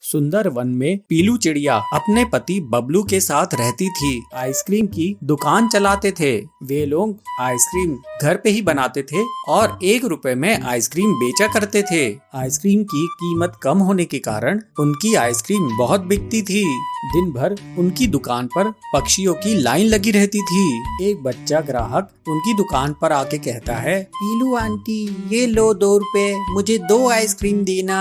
सुंदर वन में पीलू चिड़िया अपने पति बबलू के साथ रहती थी। आइसक्रीम की दुकान चलाते थे। वे लोग आइसक्रीम घर पे ही बनाते थे और 1 रुपए में आइसक्रीम बेचा करते थे। आइसक्रीम की कीमत कम होने के कारण उनकी आइसक्रीम बहुत बिकती थी। दिन भर उनकी दुकान पर पक्षियों की लाइन लगी रहती थी। एक बच्चा ग्राहक उनकी दुकान पर आके कहता है, पीलू आंटी ये लो 2 रुपए, मुझे 2 आइसक्रीम देना।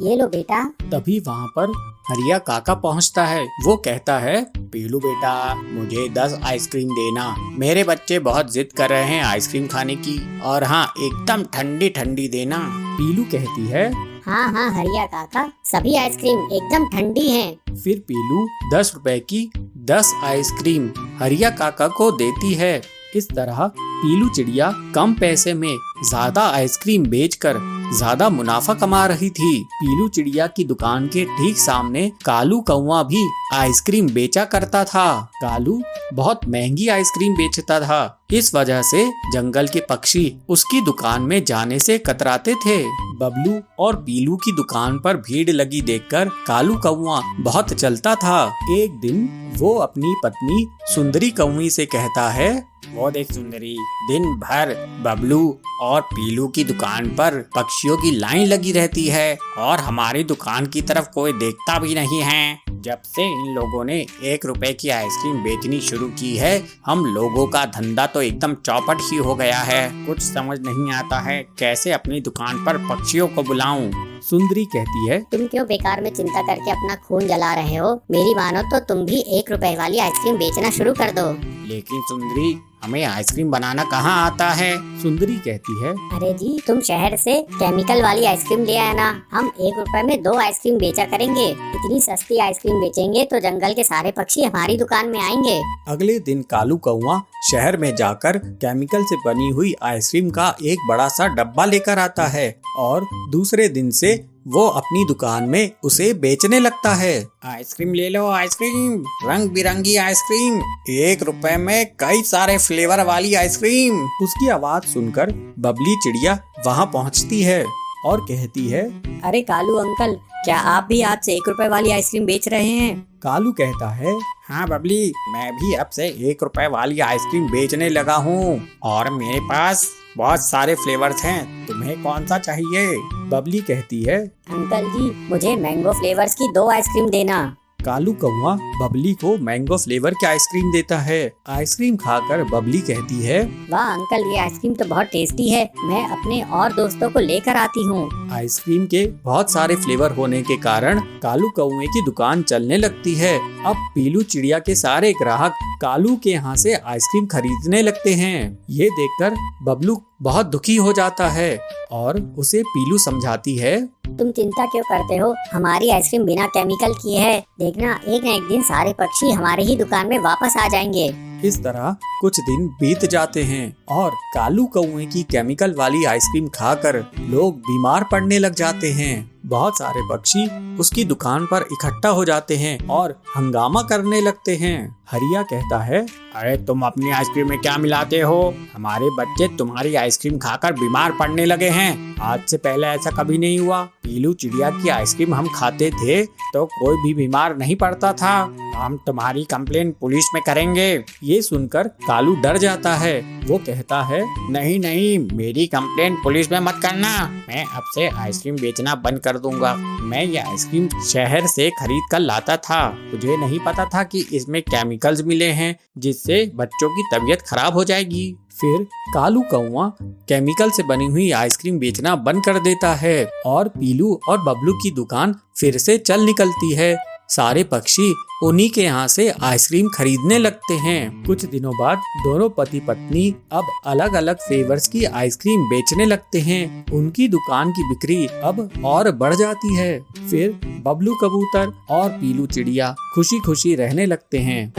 ये लो बेटा। तभी वहाँ पर हरिया काका पहुँचता है। वो कहता है, पीलू बेटा मुझे 10 आइसक्रीम देना, मेरे बच्चे बहुत जिद कर रहे हैं आइसक्रीम खाने की, और हाँ एकदम ठंडी ठंडी देना। पीलू कहती है, हाँ हाँ हरिया काका, सभी आइसक्रीम एकदम ठंडी हैं। फिर पीलू 10 रुपए की 10 आइसक्रीम हरिया काका को देती है। इस तरह पीलू चिड़िया कम पैसे में ज्यादा आइसक्रीम बेचकर ज्यादा मुनाफा कमा रही थी। पीलू चिड़िया की दुकान के ठीक सामने कालू कौवा भी आइसक्रीम बेचा करता था। कालू बहुत महंगी आइसक्रीम बेचता था। इस वजह से जंगल के पक्षी उसकी दुकान में जाने से कतराते थे। बबलू और पीलू की दुकान पर भीड़ लगी देखकर कालू कौवा बहुत चलता था। एक दिन वो अपनी पत्नी सुंदरी कौवी से कहता है, वो देख सुंदरी, दिन भर बबलू और पीलू की दुकान पर पक्षियों की लाइन लगी रहती है और हमारी दुकान की तरफ कोई देखता भी नहीं है। जब से इन लोगों ने 1 रुपए की आइसक्रीम बेचनी शुरू की है, हम लोगों का धंधा तो एकदम चौपट ही हो गया है। कुछ समझ नहीं आता है कैसे अपनी दुकान पर पक्षियों को बुलाऊं। सुंदरी कहती है, तुम क्यों बेकार में चिंता करके अपना खून जला रहे हो? मेरी मानो तो तुम भी 1 रुपए वाली आइसक्रीम बेचना शुरू कर दो। लेकिन सुंदरी, हमें आइसक्रीम बनाना कहाँ आता है? सुंदरी कहती है, अरे जी, तुम शहर से केमिकल वाली आइसक्रीम ले आए ना, हम 1 रुपए में 2 आइसक्रीम बेचा करेंगे। इतनी सस्ती आइसक्रीम बेचेंगे तो जंगल के सारे पक्षी हमारी दुकान में आएंगे। अगले दिन कालू कौवा शहर में जाकर केमिकल से बनी हुई आइसक्रीम का एक बड़ा सा डब्बा लेकर आता है और दूसरे दिन से वो अपनी दुकान में उसे बेचने लगता है। आइसक्रीम ले लो आइसक्रीम, रंग बिरंगी आइसक्रीम, 1 रुपए में कई सारे फ्लेवर वाली आइसक्रीम। उसकी आवाज सुनकर बबली चिड़िया वहाँ पहुँचती है और कहती है, अरे कालू अंकल, क्या आप भी आज से 1 रुपए वाली आइसक्रीम बेच रहे हैं? कालू कहता है, हाँ बबली, मैं भी अब से 1 रुपए वाली आइसक्रीम बेचने लगा हूँ और मेरे पास बहुत सारे फ्लेवर्स हैं, तुम्हें कौन सा चाहिए? बबली कहती है, अंकल जी, मुझे मैंगो फ्लेवर्स की 2 आइसक्रीम देना। कालू कौवा बबली को मैंगो फ्लेवर की आइसक्रीम देता है। आइसक्रीम खाकर बबली कहती है, वाह अंकल, ये आइसक्रीम तो बहुत टेस्टी है, मैं अपने और दोस्तों को लेकर आती हूँ। आइसक्रीम के बहुत सारे फ्लेवर होने के कारण कालू कौवे की दुकान चलने लगती है। अब पीलू चिड़िया के सारे ग्राहक कालू के यहाँ से आइसक्रीम खरीदने लगते हैं। ये देखकर बबलू बहुत दुखी हो जाता है और उसे पीलू समझाती है, तुम चिंता क्यों करते हो? हमारी आइसक्रीम बिना केमिकल की है, देखना एक न एक दिन सारे पक्षी हमारे ही दुकान में वापस आ जाएंगे। इस तरह कुछ दिन बीत जाते हैं और कालू कौवे की केमिकल वाली आइसक्रीम खाकर लोग बीमार पड़ने लग जाते हैं। बहुत सारे पक्षी उसकी दुकान पर इकट्ठा हो जाते हैं और हंगामा करने लगते हैं। हरिया कहता है, अरे तुम अपनी आइसक्रीम में क्या मिलाते हो? हमारे बच्चे तुम्हारी आइसक्रीम खाकर बीमार पड़ने लगे हैं। आज से पहले ऐसा कभी नहीं हुआ। पीलू चिड़िया की आइसक्रीम हम खाते थे तो कोई भी बीमार नहीं पड़ता था। हम तुम्हारी कंप्लेन पुलिस में करेंगे। ये सुनकर कालू डर जाता है। वो कहता है, नहीं नहीं, मेरी कंप्लेन पुलिस में मत करना, मैं अब से आइसक्रीम बेचना बंद कर दूंगा। मैं ये आइसक्रीम शहर से खरीद कर लाता था, मुझे नहीं पता था कि इसमें केमिकल्स मिले हैं जिससे बच्चों की तबीयत खराब हो जाएगी। फिर कालू कौवा केमिकल से बनी हुई आइसक्रीम बेचना बंद कर देता है और पीलू और बबलू की दुकान फिर से चल निकलती है। सारे पक्षी उन्हीं के यहाँ से आइसक्रीम खरीदने लगते हैं। कुछ दिनों बाद दोनों पति पत्नी अब अलग अलग फ्लेवर्स की आइसक्रीम बेचने लगते हैं। उनकी दुकान की बिक्री अब और बढ़ जाती है। फिर बबलू कबूतर और पीलू चिड़िया खुशी खुशी रहने लगते हैं।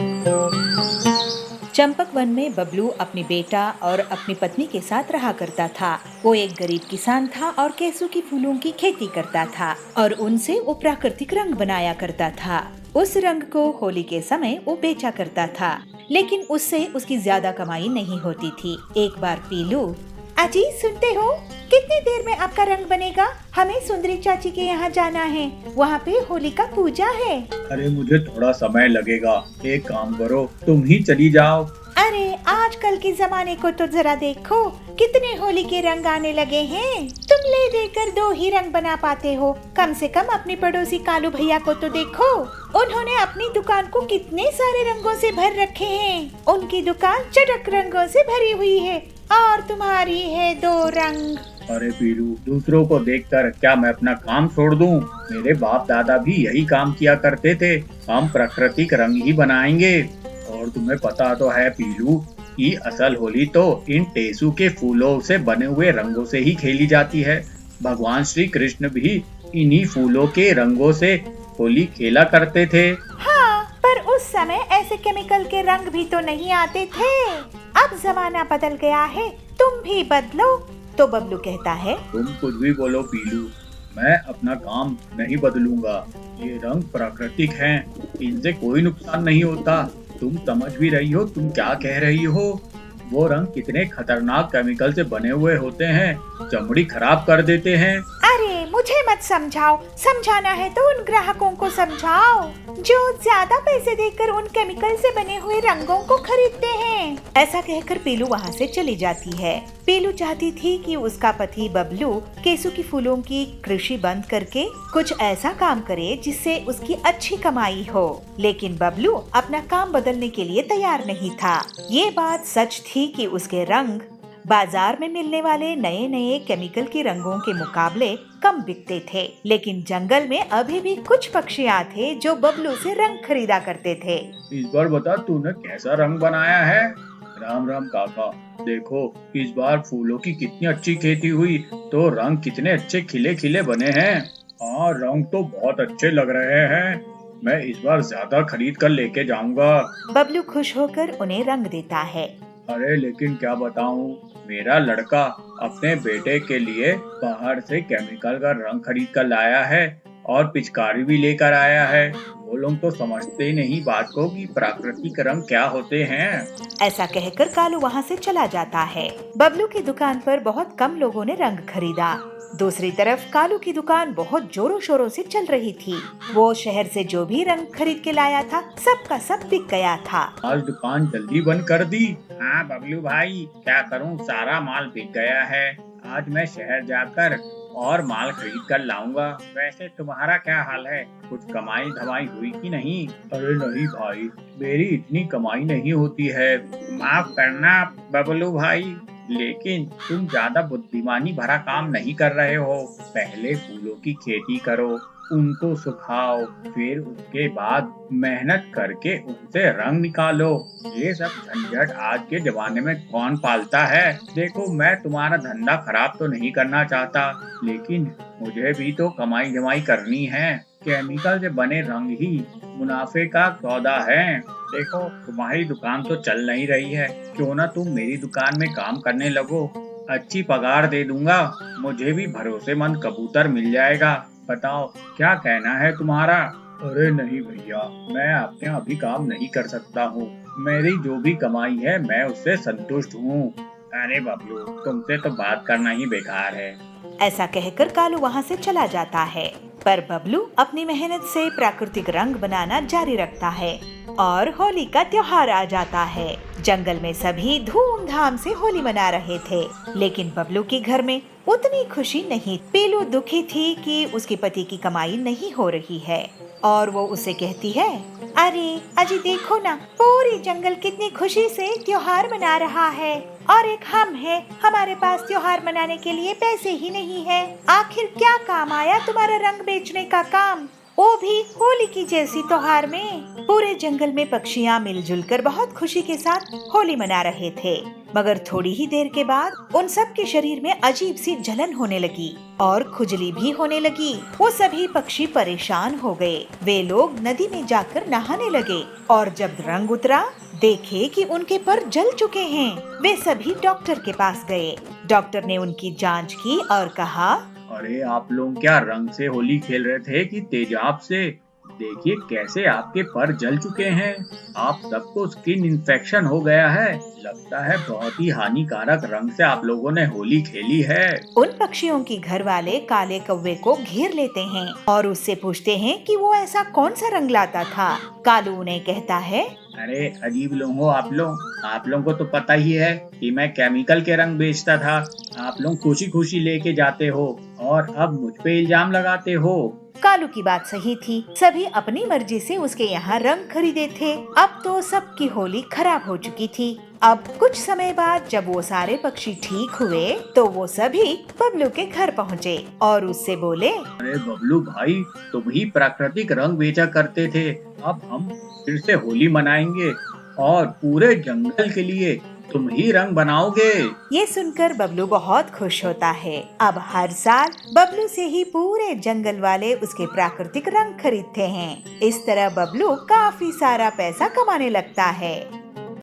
चंपक वन में बबलू अपनी बेटा और अपनी पत्नी के साथ रहा करता था। वो एक गरीब किसान था और केसू फूलों की खेती करता था और उनसे वो प्राकृतिक रंग बनाया करता था। उस रंग को होली के समय वो बेचा करता था, लेकिन उससे उसकी ज्यादा कमाई नहीं होती थी। एक बार पीलू अजी सुनते हो, कितनी देर में आपका रंग बनेगा? हमें सुंदरी चाची के यहाँ जाना है, वहाँ पे होली का पूजा है। अरे मुझे थोड़ा समय लगेगा, एक काम करो तुम ही चली जाओ। अरे आजकल के जमाने को तो जरा देखो, कितने होली के रंग आने लगे हैं। तुम ले देकर 2 ही रंग बना पाते हो, कम से कम अपने पड़ोसी कालू भैया को तो देखो, उन्होंने अपनी दुकान को कितने सारे रंगों से भर रखे हैं। उनकी दुकान चटक रंगों से भरी हुई है और तुम्हारी है 2 रंग। अरे पीलू, दूसरों को देखकर क्या मैं अपना काम छोड़ दूं? मेरे बाप दादा भी यही काम किया करते थे। हम प्राकृतिक रंग ही बनाएंगे। और तुम्हें पता तो है पीलू कि असल होली तो इन टेसू के फूलों से बने हुए रंगों से ही खेली जाती है। भगवान श्री कृष्ण भी इन्हीं फूलों के रंगों से होली खेला करते थे। हाँ, पर उस समय ऐसे केमिकल के रंग भी तो नहीं आते थे। अब जमाना बदल गया है, तुम भी बदलो। तो बबलू कहता है, तुम कुछ भी बोलो पीलू, मैं अपना काम नहीं बदलूंगा। ये रंग प्राकृतिक हैं, इनसे कोई नुकसान नहीं होता। तुम समझ भी रही हो तुम क्या कह रही हो? वो रंग कितने खतरनाक केमिकल से बने हुए होते हैं, चमड़ी खराब कर देते हैं। अरे मुझे मत समझाओ, समझाना है तो उन ग्राहकों को समझाओ जो ज्यादा पैसे देकर उन केमिकल से बने हुए रंगों को खरीदते हैं। ऐसा कहकर पीलू वहाँ से चली जाती है। पीलू चाहती थी कि उसका पति बबलू केसू की फूलों की कृषि बंद करके कुछ ऐसा काम करे जिससे उसकी अच्छी कमाई हो, लेकिन बबलू अपना काम बदलने के लिए तैयार नहीं था। ये बात सच थी कि उसके रंग बाजार में मिलने वाले नए नए केमिकल के रंगों के मुकाबले कम बिकते थे, लेकिन जंगल में अभी भी कुछ पक्षियाँ थे जो बबलू से रंग खरीदा करते थे। इस बार बता तूने कैसा रंग बनाया है? राम राम काका, देखो इस बार फूलों की कितनी अच्छी खेती हुई, तो रंग कितने अच्छे खिले खिले बने हैं। हाँ, रंग तो बहुत अच्छे लग रहे हैं। मैं इस बार ज्यादा खरीद कर लेके जाऊंगा। बबलू खुश होकर उन्हें रंग देता है। अरे लेकिन क्या बताऊं, मेरा लड़का अपने बेटे के लिए बाहर से केमिकल का रंग खरीद कर लाया है और पिचकारी भी लेकर आया है। वो लोग तो समझते ही नहीं बात को कि प्राकृतिक रंग क्या होते हैं। ऐसा कहकर कालू वहाँ से चला जाता है। बबलू की दुकान पर बहुत कम लोगों ने रंग खरीदा। दूसरी तरफ कालू की दुकान बहुत जोरों शोरों से चल रही थी। वो शहर से जो भी रंग खरीद के लाया था सबका सब बिक गया था। आज दुकान जल्दी बंद कर दी। हाँ बबलू भाई, क्या करूँ, सारा माल बिक गया है। आज मैं शहर जाकर और माल खरीद कर लाऊंगा। वैसे तुम्हारा क्या हाल है, कुछ कमाई धमाई हुई कि नहीं? अरे नहीं भाई, मेरी इतनी कमाई नहीं होती है। माफ करना बबलू भाई, लेकिन तुम ज्यादा बुद्धिमानी भरा काम नहीं कर रहे हो। पहले फूलों की खेती करो, उनको सुखाओ, फिर उसके बाद मेहनत करके उनसे रंग निकालो। ये सब झंझट आज के जमाने में कौन पालता है? देखो, मैं तुम्हारा धंधा खराब तो नहीं करना चाहता, लेकिन मुझे भी तो कमाई जमाई करनी है। केमिकल से बने रंग ही मुनाफे का सौदा है। देखो, तुम्हारी दुकान तो चल नहीं रही है, क्यों ना तुम मेरी दुकान में काम करने लगो। अच्छी पगार दे दूंगा, मुझे भी भरोसेमंद कबूतर मिल जाएगा। बताओ क्या कहना है तुम्हारा? अरे नहीं भैया, मैं आपके यहाँ अभी काम नहीं कर सकता हूँ। मेरी जो भी कमाई है मैं उससे संतुष्ट हूँ। अरे बबलू, तुमसे तो बात करना ही बेकार है। ऐसा कहकर कालू वहाँ से चला जाता है, पर बबलू अपनी मेहनत से प्राकृतिक रंग बनाना जारी रखता है और होली का त्योहार आ जाता है। जंगल में सभी धूमधाम से होली मना रहे थे, लेकिन बबलू के घर में उतनी खुशी नहीं। पीलू दुखी थी कि उसके पति की कमाई नहीं हो रही है और वो उसे कहती है, अरे अजी देखो ना, पूरी जंगल कितनी खुशी से त्योहार मना रहा है और एक हम हैं, हमारे पास त्योहार मनाने के लिए पैसे ही नहीं है। आखिर क्या काम आया तुम्हारा रंग बेचने का काम, वो भी होली की जैसी त्योहार में। पूरे जंगल में पक्षियाँ मिलजुल कर बहुत खुशी के साथ होली मना रहे थे, मगर थोड़ी ही देर के बाद उन सब के शरीर में अजीब सी जलन होने लगी और खुजली भी होने लगी। वो सभी पक्षी परेशान हो गए। वे लोग नदी में जाकर नहाने लगे और जब रंग उतरा देखे कि उनके पर जल चुके हैं। वे सभी डॉक्टर के पास गए। डॉक्टर ने उनकी जांच की और कहा, अरे आप लोग क्या रंग से होली खेल रहे थे कि तेजाब से? देखिए कैसे आपके पर जल चुके हैं। आप सबको स्किन इन्फेक्शन हो गया है। लगता है बहुत ही हानिकारक रंग से आप लोगों ने होली खेली है। उन पक्षियों की घर वाले काले कौवे को घेर लेते हैं और उससे पूछते हैं कि वो ऐसा कौन सा रंग लाता था। कालू उन्हें कहता है, अरे अजीब लोग हो आप लोगों को तो पता ही है कि मैं केमिकल के रंग बेचता था। आप लोग खुशी खुशी लेके जाते हो और अब मुझ पे इल्जाम लगाते हो। कालू की बात सही थी। सभी अपनी मर्जी से उसके यहाँ रंग खरीदे थे। अब तो सबकी होली खराब हो चुकी थी। अब कुछ समय बाद जब वो सारे पक्षी ठीक हुए तो वो सभी बबलू के घर पहुँचे और उससे बोले, अरे बबलू भाई, तुम ही प्राकृतिक रंग बेचा करते थे। अब हम फिर से होली मनाएंगे और पूरे जंगल के लिए तुम ही रंग बनाओगे। ये सुनकर बबलू बहुत खुश होता है। अब हर साल बबलू से ही पूरे जंगल वाले उसके प्राकृतिक रंग खरीदते हैं। इस तरह बबलू काफी सारा पैसा कमाने लगता है।